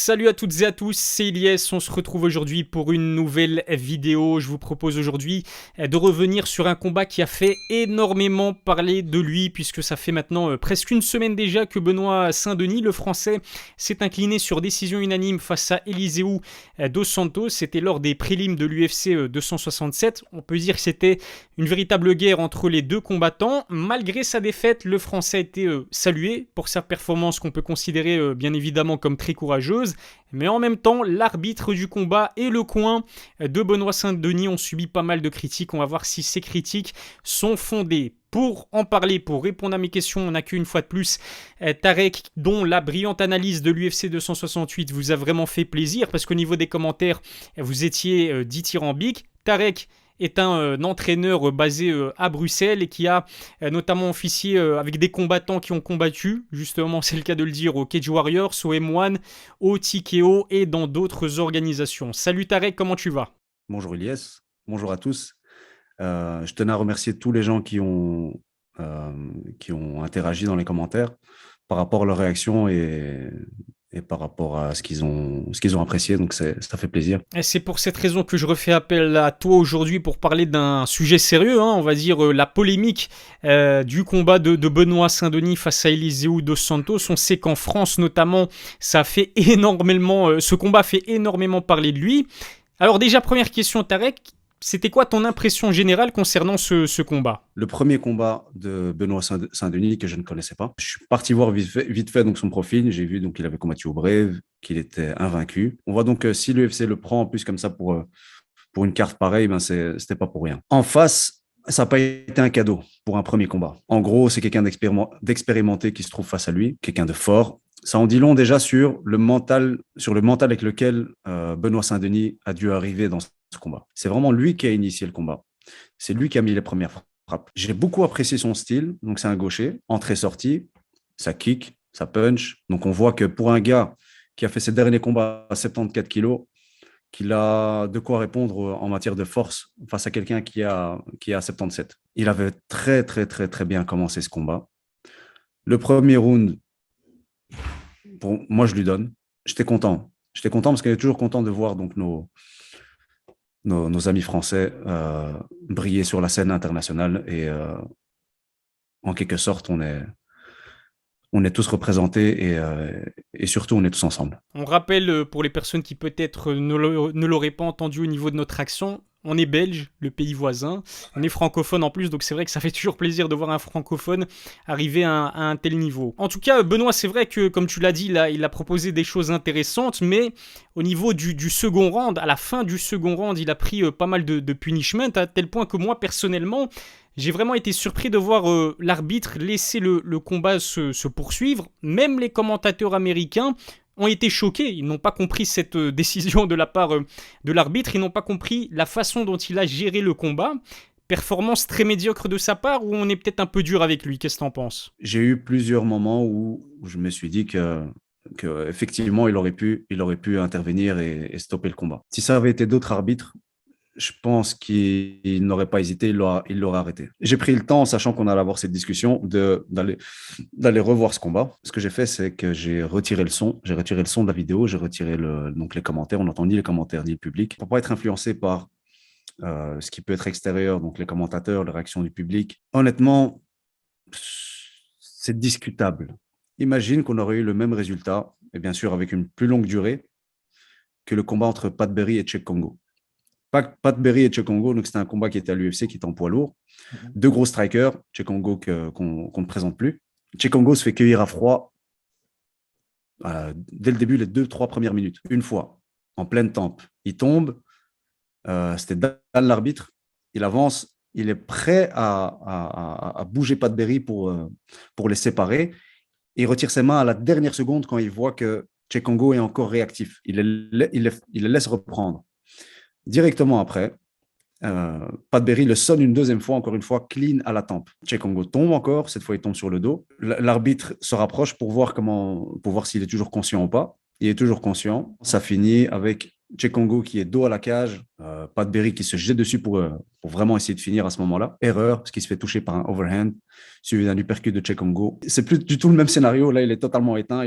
Salut à toutes et à tous, c'est Ilyes, on se retrouve aujourd'hui pour une nouvelle vidéo. Je vous propose aujourd'hui de revenir sur un combat qui a fait énormément parler de lui, puisque ça fait maintenant presque une semaine déjà que Benoît Saint-Denis, le français, s'est incliné sur décision unanime face à Eliseu dos Santos. C'était lors des prélims de l'UFC 267. On peut dire que c'était une véritable guerre entre les deux combattants. Malgré sa défaite, le français a été salué pour sa performance qu'on peut considérer bien évidemment comme très courageuse. Mais en même temps, l'arbitre du combat et le coin de Benoît Saint-Denis ont subi pas mal de critiques. On va voir si ces critiques sont fondées. Pour en parler, pour répondre à mes questions, on n'a qu'une fois de plus Tarek, dont la brillante analyse de l'UFC 268 vous a vraiment fait plaisir, parce qu'au niveau des commentaires, vous étiez dithyrambique. Tarek est un entraîneur basé à Bruxelles et qui a notamment officié avec des combattants qui ont combattu, justement c'est le cas de le dire, au Cage Warriors, au M1, au TKO et dans d'autres organisations. Salut Tarek, comment tu vas? Bonjour Ilyes, bonjour à tous. Je tenais à remercier tous les gens qui ont interagi dans les commentaires par rapport à leur réaction et par rapport à ce qu'ils ont apprécié. Donc, ça fait plaisir. Et c'est pour cette raison que je refais appel à toi aujourd'hui pour parler d'un sujet sérieux, hein, on va dire la polémique du combat de Benoît Saint-Denis face à Eliseu dos Santos. On sait qu'en France notamment, ça a fait énormément, ce combat a fait énormément parler de lui. Alors déjà, première question Tarek, c'était quoi ton impression générale concernant ce combat? Le premier combat de Benoît Saint-Denis que je ne connaissais pas, je suis parti voir vite fait donc son profil. J'ai vu donc qu'il avait combattu au Brave, qu'il était invaincu. On voit donc que si l'UFC le prend en plus comme ça pour une carte pareille, ben c'était pas pour rien. En face, ça n'a pas été un cadeau pour un premier combat. En gros, c'est quelqu'un d'expérimenté qui se trouve face à lui, quelqu'un de fort. Ça en dit long déjà sur le mental avec lequel Benoît Saint-Denis a dû arriver dans ce combat. C'est vraiment lui qui a initié le combat. C'est lui qui a mis les premières frappes. J'ai beaucoup apprécié son style. Donc, c'est un gaucher, entrée-sortie, ça kick, ça punch. Donc, on voit que pour un gars qui a fait ses derniers combats à 74 kilos, qu'il a de quoi répondre en matière de force face à quelqu'un qui a 77. Il avait très, très, très, très bien commencé ce combat. Le premier round, bon, moi, je lui donne. J'étais content. J'étais content parce qu'il est toujours content de voir donc nos amis français briller sur la scène internationale. Et en quelque sorte, on est tous représentés et surtout, on est tous ensemble. On rappelle pour les personnes qui peut-être ne l'auraient pas entendu au niveau de notre accent, on est belge, le pays voisin, on est francophone en plus, donc c'est vrai que ça fait toujours plaisir de voir un francophone arriver à un tel niveau. En tout cas, Benoît, c'est vrai que, comme tu l'as dit, il a proposé des choses intéressantes, mais au niveau du second round, à la fin du second round, il a pris pas mal de punishment, à tel point que moi, personnellement, j'ai vraiment été surpris de voir l'arbitre laisser le combat se poursuivre. Même les commentateurs américains ont été choqués. Ils n'ont pas compris cette décision de la part de l'arbitre. Ils n'ont pas compris la façon dont il a géré le combat. Performance très médiocre de sa part, ou on est peut-être un peu dur avec lui? Qu'est-ce que t'en penses? J'ai eu plusieurs moments où je me suis dit que effectivement, il aurait pu intervenir et stopper le combat. Si ça avait été d'autres arbitres, je pense qu'il n'aurait pas hésité, il l'aurait arrêté. J'ai pris le temps, sachant qu'on allait avoir cette discussion, d'aller revoir ce combat. Ce que j'ai fait, c'est que j'ai retiré le son de la vidéo, j'ai retiré donc les commentaires, on n'entend ni les commentaires ni le public, pour pas être influencé par ce qui peut être extérieur, donc les commentateurs, les réactions du public. Honnêtement, c'est discutable. Imagine qu'on aurait eu le même résultat, et bien sûr avec une plus longue durée, que le combat entre Pat Berry et Cheick Kongo. Pat Berry et Cheick Kongo, donc c'était un combat qui était à l'UFC, qui était en poids lourd. Deux gros strikers, Cheick Kongo qu'on ne présente plus. Cheick Kongo se fait cueillir à froid dès le début, les 2-3 premières minutes. Une fois, en pleine tempe. Il tombe, c'était Dan l'arbitre, il avance, il est prêt à bouger Pat Berry pour les séparer. Il retire ses mains à la dernière seconde quand il voit que Cheick Kongo est encore réactif. Il le laisse reprendre. Directement après, Pat Berry le sonne une deuxième fois, encore une fois, clean à la tempe. Cheick Kongo tombe encore, cette fois il tombe sur le dos. L'arbitre se rapproche pour voir s'il est toujours conscient ou pas. Il est toujours conscient. Ça finit avec Chekongo qui est dos à la cage, Pat Berry qui se jette dessus pour vraiment essayer de finir à ce moment-là. Erreur, parce qu'il se fait toucher par un overhand, suivi d'un uppercut de Chekongo. C'est plus du tout le même scénario. Là, il est totalement éteint.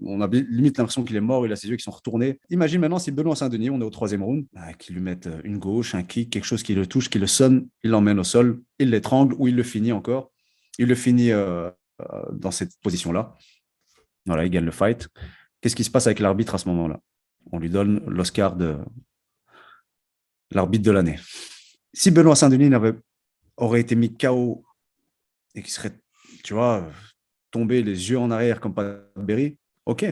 On a limite l'impression qu'il est mort. Il a ses yeux qui sont retournés. Imagine maintenant si Benoît Saint-Denis, on est au troisième round, qu'il lui mette une gauche, un kick, quelque chose qui le touche, qui le sonne, il l'emmène au sol, il l'étrangle ou il le finit encore. Il le finit dans cette position-là. Voilà, il gagne le fight. Qu'est-ce qui se passe avec l'arbitre à ce moment-là? On lui donne l'Oscar de l'arbitre de l'année. Si Benoît Saint-Denis aurait été mis KO et qu'il serait, tu vois, tombé les yeux en arrière comme Pat Berry, ok.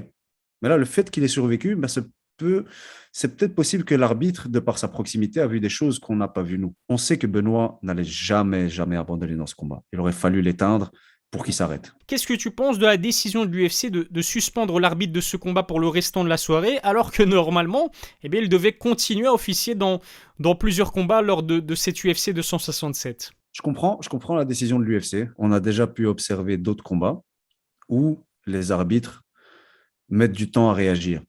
Mais là, le fait qu'il ait survécu, ben, c'est peut-être possible que l'arbitre, de par sa proximité, a vu des choses qu'on n'a pas vues nous. On sait que Benoît n'allait jamais, jamais abandonner dans ce combat. Il aurait fallu l'éteindre pour qu'il s'arrête. Qu'est-ce que tu penses de la décision de l'UFC de suspendre l'arbitre de ce combat pour le restant de la soirée, alors que normalement, eh bien, il devait continuer à officier dans plusieurs combats lors de cette UFC 267? Je comprends la décision de l'UFC. On a déjà pu observer d'autres combats où les arbitres mettent du temps à réagir.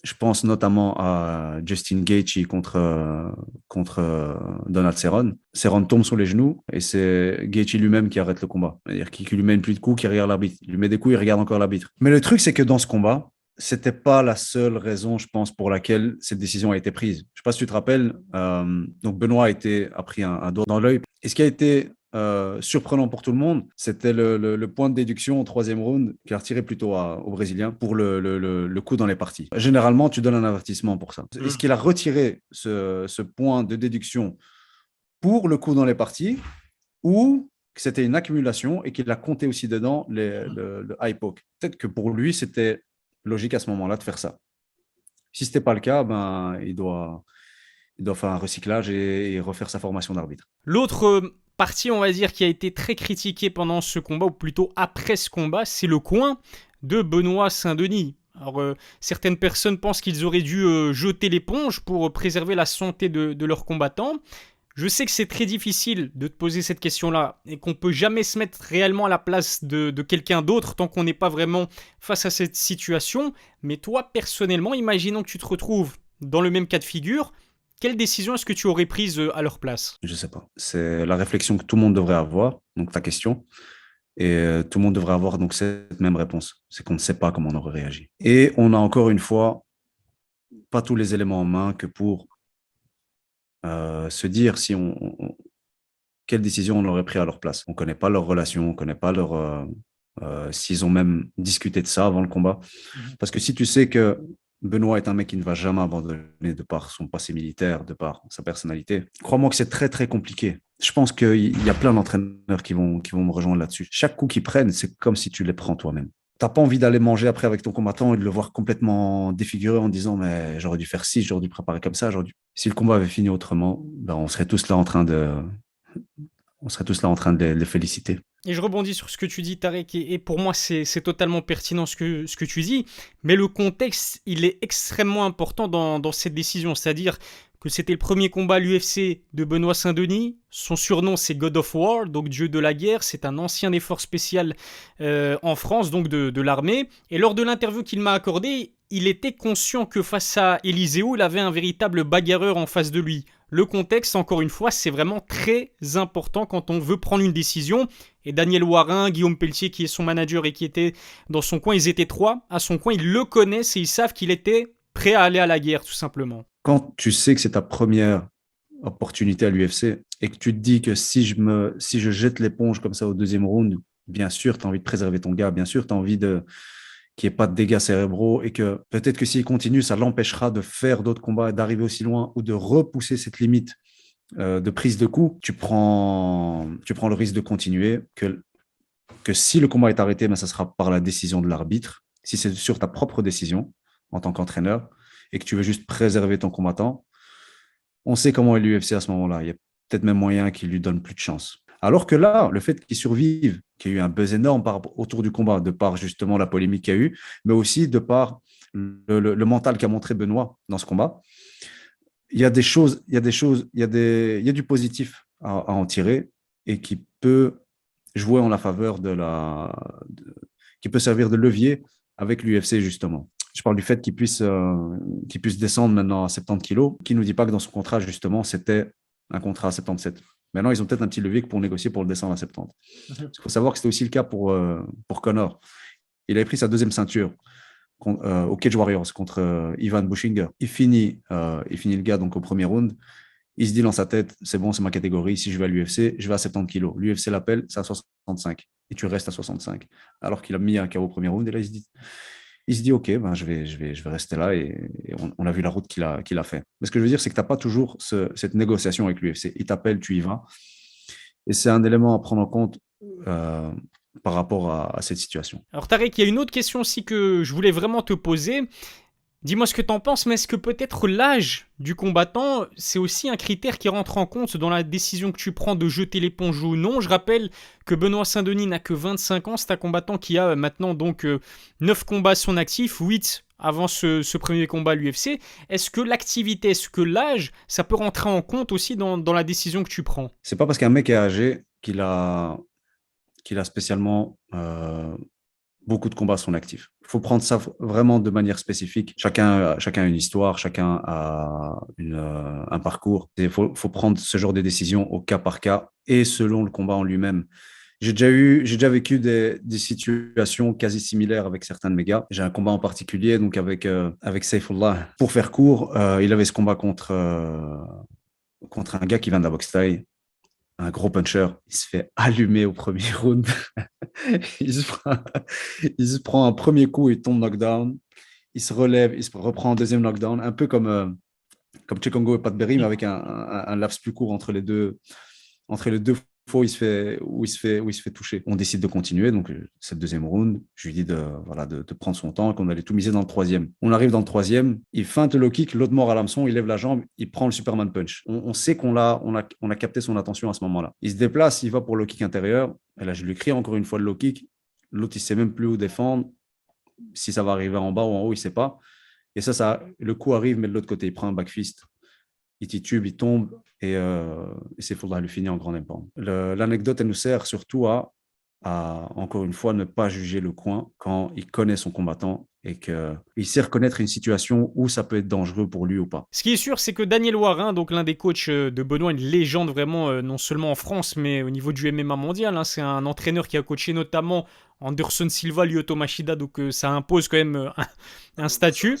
Je pense notamment à Justin Gaethje contre Donald Cerrone. Cerrone tombe sur les genoux et c'est Gaethje lui-même qui arrête le combat. C'est-à-dire qu'il lui met une pluie de coups, qui regarde l'arbitre. Il lui met des coups, il regarde encore l'arbitre. Mais le truc, c'est que dans ce combat, c'était pas la seule raison, je pense, pour laquelle cette décision a été prise. Je sais pas si tu te rappelles, donc Benoît a pris un doigt dans l'œil. Et ce qui a été surprenant pour tout le monde, c'était le point de déduction au troisième round qu'il a retiré plutôt au Brésilien pour le coup dans les parties. Généralement, tu donnes un avertissement pour ça. Est-ce qu'il a retiré ce point de déduction pour le coup dans les parties ou que c'était une accumulation et qu'il a compté aussi dedans le high poke? Peut-être que pour lui, c'était logique à ce moment-là de faire ça. Si ce n'était pas le cas, ben, il doit faire un recyclage et refaire sa formation d'arbitre. L'autre partie, on va dire, qui a été très critiquée pendant ce combat, ou plutôt après ce combat, c'est le coin de Benoît Saint-Denis. Alors, certaines personnes pensent qu'ils auraient dû jeter l'éponge pour préserver la santé de leurs combattants. Je sais que c'est très difficile de te poser cette question-là et qu'on peut jamais se mettre réellement à la place de quelqu'un d'autre tant qu'on n'est pas vraiment face à cette situation. Mais toi, personnellement, imaginons que tu te retrouves dans le même cas de figure. Quelle décision est-ce que tu aurais prise à leur place? Je ne sais pas. C'est la réflexion que tout le monde devrait avoir, donc ta question. Et tout le monde devrait avoir donc cette même réponse. C'est qu'on ne sait pas comment on aurait réagi. Et on a encore une fois pas tous les éléments en main que pour se dire si quelle décision on aurait pris à leur place. On ne connaît pas leur relation, on ne connaît pas s'ils ont même discuté de ça avant le combat. Parce que si tu sais que Benoît est un mec qui ne va jamais abandonner de par son passé militaire, de par sa personnalité, crois-moi que c'est très, très compliqué. Je pense qu'il y a plein d'entraîneurs qui vont me rejoindre là-dessus. Chaque coup qu'ils prennent, c'est comme si tu les prends toi-même. T'as pas envie d'aller manger après avec ton combattant et de le voir complètement défiguré en disant mais j'aurais dû faire ci, j'aurais dû préparer comme ça, Si le combat avait fini autrement, ben on serait tous là en train de les féliciter. Et je rebondis sur ce que tu dis, Tarek, et pour moi, c'est totalement pertinent ce que tu dis, mais le contexte, il est extrêmement important dans cette décision, c'est-à-dire que c'était le premier combat à l'UFC de Benoît Saint-Denis, son surnom c'est God of War, donc Dieu de la guerre, c'est un ancien des forces spéciales en France, donc de l'armée, et lors de l'interview qu'il m'a accordée, il était conscient que face à Eliseo, il avait un véritable bagarreur en face de lui. Le contexte, encore une fois, c'est vraiment très important quand on veut prendre une décision. Et Daniel Warin, Guillaume Pelletier, qui est son manager et qui était dans son coin, ils étaient trois à son coin, ils le connaissent et ils savent qu'il était prêt à aller à la guerre, tout simplement. Quand tu sais que c'est ta première opportunité à l'UFC et que tu te dis que si je jette l'éponge comme ça au deuxième round, bien sûr, tu as envie de préserver ton gars, bien sûr, tu as envie qu'il n'y ait pas de dégâts cérébraux et que peut-être que s'il continue, ça l'empêchera de faire d'autres combats, d'arriver aussi loin ou de repousser cette limite de prise de coup. Tu prends le risque de continuer, que si le combat est arrêté, ben, ça sera par la décision de l'arbitre. Si c'est sur ta propre décision en tant qu'entraîneur et que tu veux juste préserver ton combattant, on sait comment est l'UFC à ce moment-là. Il y a peut-être même moyen qu'il lui donne plus de chance. Alors que là, le fait qu'il survive, qu'il y a eu un buzz énorme autour du combat, de par justement la polémique qu'il y a eu, mais aussi de par le mental qu'a montré Benoît dans ce combat, il y a du positif à en tirer et qui peut jouer en la faveur qui peut servir de levier avec l'UFC justement. Je parle du fait qu'il puisse descendre maintenant à 70 kilos, qui nous dit pas que dans son contrat, justement, c'était un contrat à 77. Maintenant, ils ont peut-être un petit levier pour négocier pour le descendre à 70. Il faut savoir que c'était aussi le cas pour Connor. Il avait pris sa deuxième ceinture au Cage Warriors contre Ivan Bushinger. Il finit le gars donc au premier round. Il se dit dans sa tête, c'est bon, c'est ma catégorie. Si je vais à l'UFC, je vais à 70 kilos. L'UFC l'appelle, c'est à 65. Et tu restes à 65. Alors qu'il a mis un KO au premier round. Et là, il se dit ok, ben, je vais rester là. Et on a vu la route qu'il a fait. Mais ce que je veux dire, c'est que tu n'as pas toujours cette négociation avec l'UFC. Il t'appelle, tu y vas. Et c'est un élément à prendre en compte par rapport à cette situation. Alors Tarek, il y a une autre question aussi que je voulais vraiment te poser. Dis-moi ce que t'en penses, mais est-ce que peut-être l'âge du combattant, c'est aussi un critère qui rentre en compte dans la décision que tu prends de jeter l'éponge ou non? Je rappelle que Benoît Saint-Denis n'a que 25 ans, c'est un combattant qui a maintenant donc 9 combats à son actif, 8 avant ce premier combat à l'UFC. Est-ce que l'activité, est-ce que l'âge, ça peut rentrer en compte aussi dans la décision que tu prends? C'est pas parce qu'un mec est âgé qu'il a spécialement beaucoup de combats à son actif. Il faut prendre ça vraiment de manière spécifique. Chacun a une histoire, chacun a un parcours. Il faut prendre ce genre de décisions au cas par cas et selon le combat en lui-même. J'ai déjà vécu des situations quasi similaires avec certains de mes gars. J'ai un combat en particulier donc avec Saifullah. Pour faire court, il avait ce combat contre un gars qui vient de la boxe thaï, un gros puncher. Il se fait allumer au premier round. il se prend un premier coup, il tombe knockdown. Il se relève, il se reprend un deuxième knockdown, un peu comme Chekongo et Pat Berry, mais avec un laps plus court entre les deux fois où il se fait toucher. On décide de continuer, donc cette deuxième round, je lui dis de prendre son temps et qu'on allait tout miser dans le troisième. On arrive dans le troisième, il feinte le low kick, l'autre mort à l'hameçon, il lève la jambe, il prend le Superman punch. On sait qu'on a capté son attention à ce moment-là. Il se déplace, il va pour le low kick intérieur, et là je lui crie encore une fois le low kick, l'autre il sait même plus où défendre, si ça va arriver en bas ou en haut, il sait pas. Et le coup arrive, mais de l'autre côté, il prend un back fist. Il titube, il tombe et c'est faudra le finir en grand impact. L'anecdote, elle nous sert surtout à, encore une fois, ne pas juger le coin quand il connaît son combattant et qu'il sait reconnaître une situation où ça peut être dangereux pour lui ou pas. Ce qui est sûr, c'est que Daniel Warin, donc l'un des coachs de Benoît, une légende vraiment, non seulement en France, mais au niveau du MMA mondial, c'est un entraîneur qui a coaché notamment Anderson Silva, Lyoto Machida, donc ça impose quand même un statut.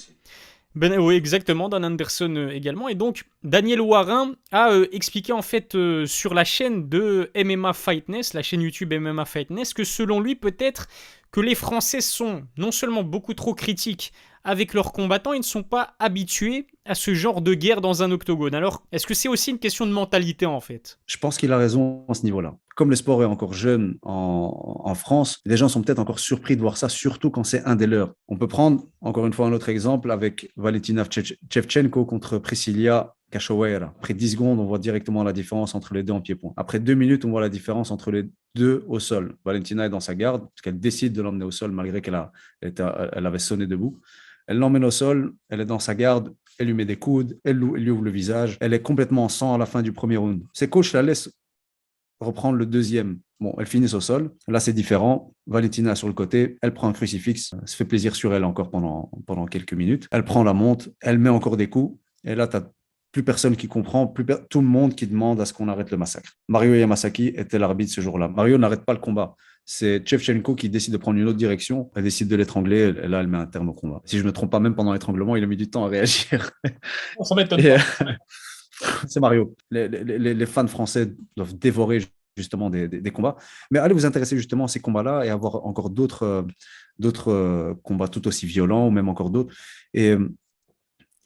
Oui, exactement, Dan Anderson également. Et donc, Daniel Warin a expliqué en fait sur la chaîne de MMA Fightness, la chaîne YouTube MMA Fightness, que selon lui, peut-être que les Français sont non seulement beaucoup trop critiques avec leurs combattants, ils ne sont pas habitués à ce genre de guerre dans un octogone. Alors, est-ce que c'est aussi une question de mentalité en fait? Je pense qu'il a raison à ce niveau-là. Comme le sport est encore jeune en France, les gens sont peut-être encore surpris de voir ça, surtout quand c'est un des leurs. On peut prendre encore une fois un autre exemple avec Valentina Shevchenko contre Priscilla Cachoeira. Après 10 secondes, on voit directement la différence entre les deux en pied-point. Après 2 minutes, on voit la différence entre les deux au sol. Valentina est dans sa garde, parce qu'elle décide de l'emmener au sol malgré elle avait sonné debout. Elle l'emmène au sol, elle est dans sa garde, elle lui met des coudes, elle lui ouvre le visage, elle est complètement en sang à la fin du premier round. Ses coachs la laissent reprendre le deuxième. Bon, elles finissent au sol. Là, c'est différent. Valentina sur le côté, elle prend un crucifix, se fait plaisir sur elle encore pendant quelques minutes. Elle prend la monte, elle met encore des coups. Et là, tu n'as plus personne qui comprend, tout le monde qui demande à ce qu'on arrête le massacre. Mario Yamasaki était l'arbitre ce jour-là. Mario n'arrête pas le combat. C'est Shevchenko qui décide de prendre une autre direction. Elle décide de l'étrangler. Et là, elle met un terme au combat. Si je ne me trompe pas, même pendant l'étranglement, il a mis du temps à réagir. Ça m'étonne pas. C'est Mario. Les fans français doivent dévorer justement des combats. Mais allez vous intéresser justement à ces combats-là et avoir encore d'autres combats tout aussi violents ou même encore d'autres. Et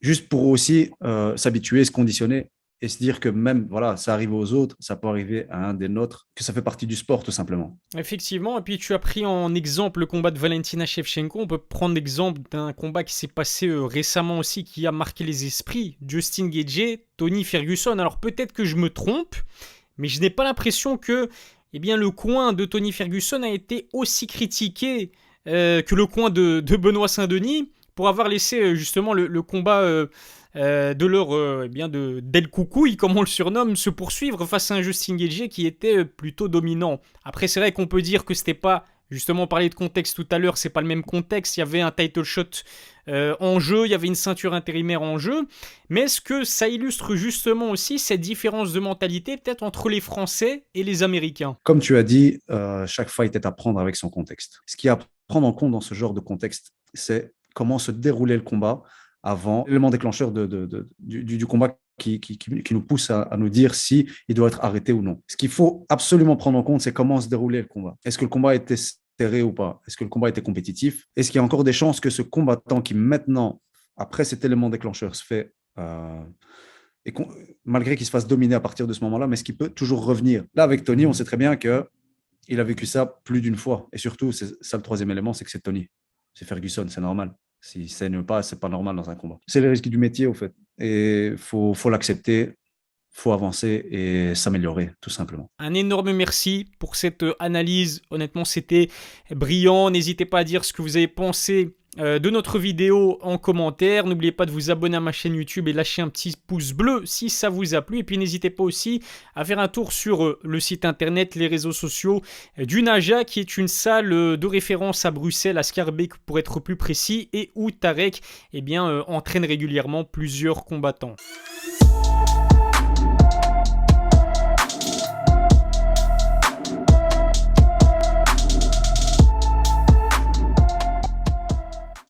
juste pour aussi s'habituer, se conditionner et se dire que même, voilà, ça arrive aux autres, ça peut arriver à un des nôtres, que ça fait partie du sport tout simplement. Effectivement, et puis tu as pris en exemple le combat de Valentina Shevchenko, on peut prendre l'exemple d'un combat qui s'est passé récemment aussi, qui a marqué les esprits, Justin Gaethje, Tony Ferguson. Alors peut-être que je me trompe, mais je n'ai pas l'impression que le coin de Tony Ferguson a été aussi critiqué que le coin de Benoît Saint-Denis, pour avoir laissé justement le combat de leur d'El Coucouille, comme on le surnomme, se poursuivre face à un Justin Gaethje qui était plutôt dominant. Après, c'est vrai qu'on peut dire que c'était pas Justement, on parlait de contexte tout à l'heure, c'est pas le même contexte. Il y avait un title shot en jeu, il y avait une ceinture intérimaire en jeu. Mais est-ce que ça illustre justement aussi cette différence de mentalité peut-être entre les Français et les Américains? Comme tu as dit, chaque fight est à prendre avec son contexte. Ce qui est à prendre en compte dans ce genre de contexte, c'est comment se déroulait le combat avant, l'élément déclencheur du combat qui nous pousse à nous dire si il doit être arrêté ou non. Ce qu'il faut absolument prendre en compte, c'est comment se déroulait le combat. Est-ce que le combat était serré ou pas? Est-ce que le combat était compétitif? Est-ce qu'il y a encore des chances que ce combattant qui maintenant, après cet élément déclencheur, se fait et malgré qu'il se fasse dominer à partir de ce moment-là, mais est-ce qu'il peut toujours revenir? Là, avec Tony, on sait très bien qu'il a vécu ça plus d'une fois. Et surtout, c'est ça le troisième élément, c'est que c'est Tony. C'est Ferguson, c'est normal. S'il saigne pas, c'est pas normal dans un combat. C'est le risque du métier, au fait. Et faut l'accepter, faut avancer et s'améliorer, tout simplement. Un énorme merci pour cette analyse. Honnêtement, c'était brillant. N'hésitez pas à dire ce que vous avez pensé de notre vidéo en commentaire. N'oubliez pas de vous abonner à ma chaîne YouTube et lâcher un petit pouce bleu si ça vous a plu. Et puis n'hésitez pas aussi à faire un tour sur le site internet, les réseaux sociaux du Naja, qui est une salle de référence à Bruxelles, à Schaerbeek pour être plus précis, et où Tarek entraîne régulièrement plusieurs combattants.